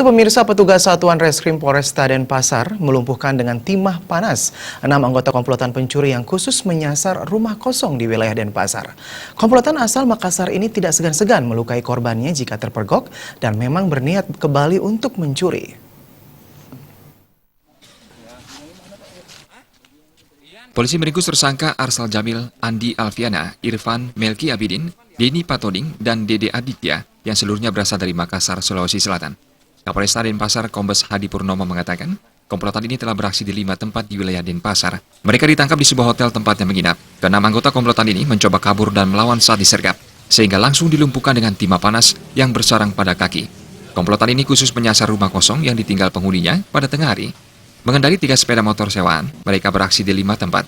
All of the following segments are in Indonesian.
pemirsa, petugas Satuan Reskrim Polresta Denpasar melumpuhkan dengan timah panas 6 anggota komplotan pencuri yang khusus menyasar rumah kosong di wilayah Denpasar. Komplotan asal Makassar ini tidak segan-segan melukai korbannya jika terpergok dan memang berniat kembali untuk mencuri. Polisi meringkus tersangka Arsal Jamil, Andi Alfiana, Irfan, Melki Abidin, Deni Patoding, dan Dede Aditya yang seluruhnya berasal dari Makassar, Sulawesi Selatan. Kapolresta Denpasar Kombes Hadi Purnomo mengatakan, komplotan ini telah beraksi di 5 tempat di wilayah Denpasar. Mereka ditangkap di sebuah hotel tempatnya menginap. Keenam anggota komplotan ini mencoba kabur dan melawan saat disergap, sehingga langsung dilumpuhkan dengan timah panas yang bersarang pada kaki. Komplotan ini khusus menyasar rumah kosong yang ditinggal penghuninya pada tengah hari. Mengendari 3 sepeda motor sewaan, mereka beraksi di 5 tempat.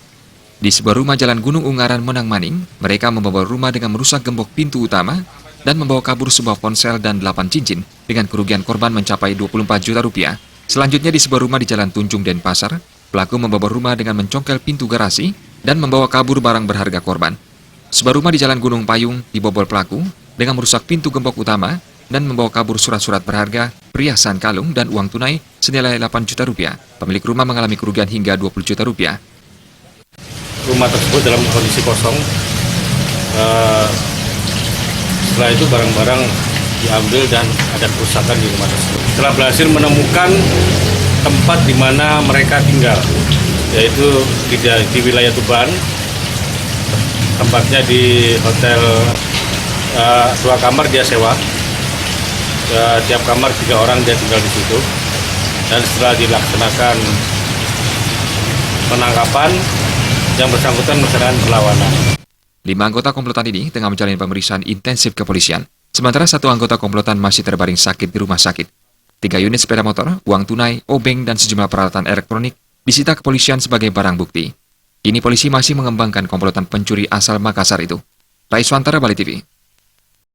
Di sebuah rumah Jalan Gunung Ungaran, Menang Maning, mereka membobol rumah dengan merusak gembok pintu utama dan membawa kabur sebuah ponsel dan 8 cincin dengan kerugian korban mencapai 24 juta rupiah. Selanjutnya di sebuah rumah di Jalan Tunjung, Denpasar, pelaku membobol rumah dengan mencongkel pintu garasi dan membawa kabur barang berharga korban. Sebuah rumah di Jalan Gunung Payung dibobol pelaku dengan merusak pintu gembok utama dan membawa kabur surat-surat berharga, perhiasan kalung, dan uang tunai senilai 8 juta rupiah. Pemilik rumah mengalami kerugian hingga 20 juta rupiah. Rumah tersebut dalam kondisi kosong. Setelah itu barang-barang diambil dan ada kerusakan di rumah tersebut. Setelah berhasil menemukan tempat di mana mereka tinggal, yaitu di wilayah Tuban, tempatnya di hotel 2 kamar dia sewa. Tiap kamar 3 orang dia tinggal di situ. Dan setelah dilaksanakan penangkapan, yang bersangkutan melaksanakan perlawanan. 5 anggota komplotan ini tengah menjalani pemeriksaan intensif kepolisian. Sementara 1 anggota komplotan masih terbaring sakit di rumah sakit. 3 unit sepeda motor, uang tunai, obeng, dan sejumlah peralatan elektronik disita kepolisian sebagai barang bukti. Kini polisi masih mengembangkan komplotan pencuri asal Makassar itu. Raiswantara, Bali TV.